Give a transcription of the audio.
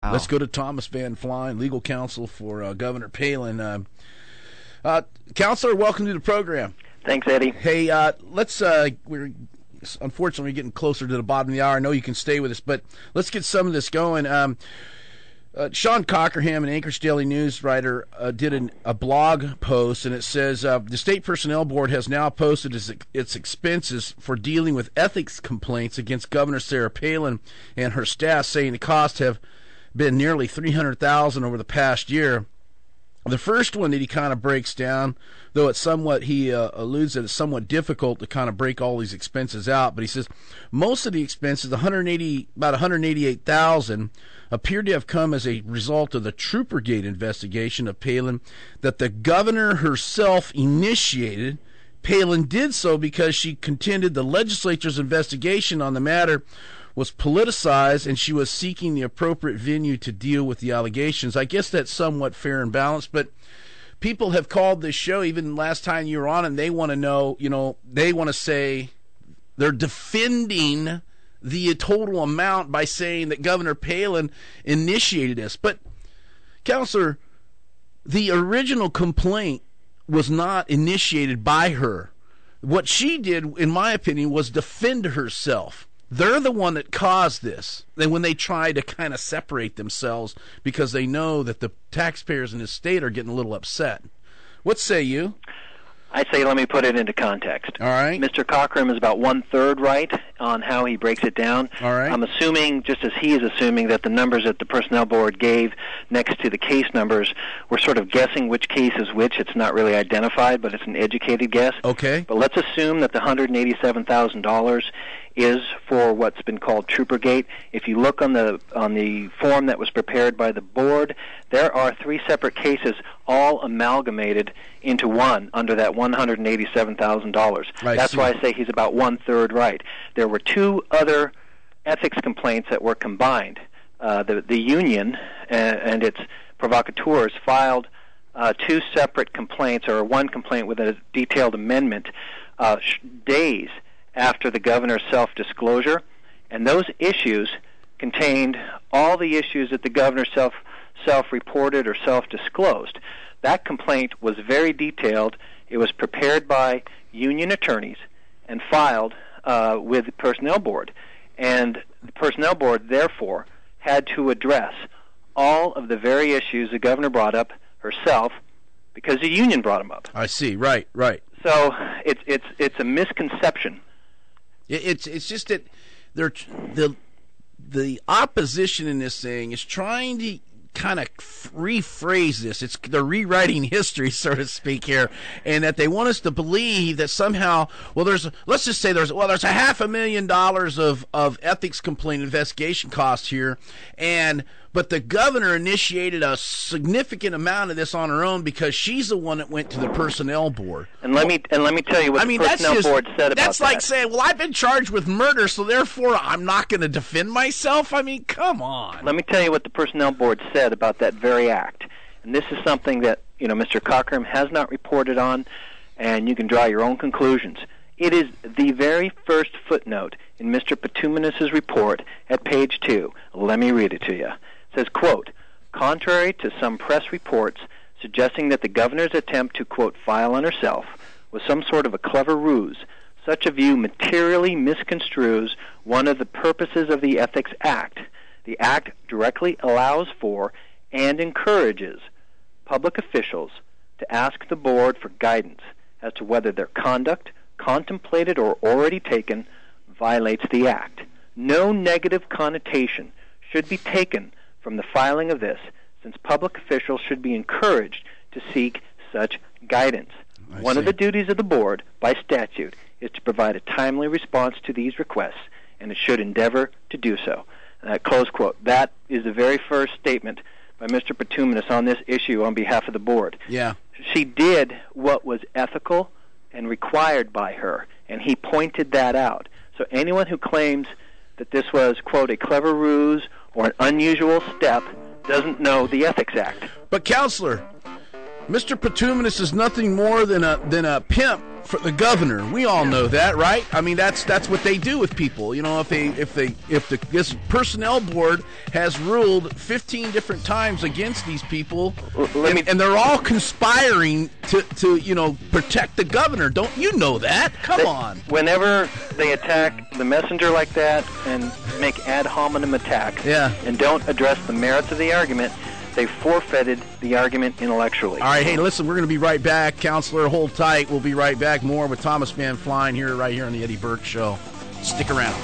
Wow. Let's go to Thomas Van Flein, legal counsel for Governor Palin. Counselor, welcome to the program. Thanks, Eddie. Hey, we're unfortunately getting closer to the bottom of the hour. I know you can stay with us, but let's get some of this going. Sean Cockerham, an Anchorage Daily News writer, did a blog post, and it says, the State Personnel Board has now posted its expenses for dealing with ethics complaints against Governor Sarah Palin and her staff, saying the costs have been nearly $300,000 over the past year. The first one that he kind of breaks down, though it's somewhat, he alludes that it's somewhat difficult to kind of break all these expenses out, but he says most of the expenses, about $188,000, appear to have come as a result of the Troopergate investigation of Palin that the governor herself initiated. Palin did so because she contended the legislature's investigation on the matter was politicized, and she was seeking the appropriate venue to deal with the allegations. I guess that's somewhat fair and balanced, but people have called this show, even last time you were on, and they want to know, they want to say they're defending the total amount by saying that Governor Palin initiated this. But, Counselor, the original complaint was not initiated by her. What she did, in my opinion, was defend herself. They're the one that caused this. And when they try to kind of separate themselves because they know that the taxpayers in this state are getting a little upset. What say you? I say let me put it into context. All right. Mr. Cochran is about one-third right on how he breaks it down. All right. I'm assuming, just as he is assuming, that the numbers that the Personnel Board gave next to the case numbers were sort of guessing which case is which. It's not really identified, but it's an educated guess. Okay. But let's assume that the $187,000 is for what's been called Troopergate. If you look on the form that was prepared by the board, there are 3 separate cases all amalgamated into one under that $187,000. That's why I say he's about one-third right. There were 2 other ethics complaints that were combined. The union and its provocateurs filed 2 separate complaints, or one complaint with a detailed amendment, days after the governor's self-disclosure, and those issues contained all the issues that the governor self-reported or self-disclosed. That complaint was very detailed. It was prepared by union attorneys and filed with the Personnel Board, and the Personnel Board, therefore, had to address all of the very issues the governor brought up herself because the union brought them up. I see. Right. So it's a misconception. It's just that the opposition in this thing is trying to kind of rephrase this. They're rewriting history, so to speak, here, and that they want us to believe that somehow, let's just say there's $500,000 of ethics complaint investigation costs here, but the governor initiated a significant amount of this on her own because she's the one that went to the Personnel Board. And let me tell you what the Personnel Board said about that. That's like saying, I've been charged with murder, so therefore I'm not going to defend myself. I mean, come on. Let me tell you what the Personnel Board said about that very act. And this is something that, Mr. Cochran has not reported on, and you can draw your own conclusions. It is the very first footnote in Mr. Petuminous' report at page 2. Let me read it to you. It says, quote, contrary to some press reports suggesting that the governor's attempt to, quote, file on herself was some sort of a clever ruse, such a view materially misconstrues one of the purposes of the Ethics Act. The Act directly allows for and encourages public officials to ask the board for guidance as to whether their conduct, contemplated or already taken, violates the Act. No negative connotation should be taken from the filing of this, since public officials should be encouraged to seek such guidance. One of the duties of the board, by statute, is to provide a timely response to these requests, and it should endeavor to do so. Close quote. That is the very first statement by Mr. Petuminous on this issue on behalf of the board. Yeah. She did what was ethical and required by her, and he pointed that out. So anyone who claims that this was, quote, a clever ruse or an unusual step doesn't know the Ethics Act. But, Counselor, Mr. Patuminus is nothing more than a pimp for the governor. We all know that, right? I mean, that's what they do with people. You know, if this personnel board has ruled 15 different times against these people, and they're all conspiring to protect the governor. Don't you know that? Come on. Whenever they attack the messenger like that and make ad hominem attacks, and don't address the merits of the argument, they forfeited the argument intellectually. All right, hey, listen, we're going to be right back. Counselor, hold tight. We'll be right back. More with Thomas Van Flein right here on the Eddie Burke Show. Stick around.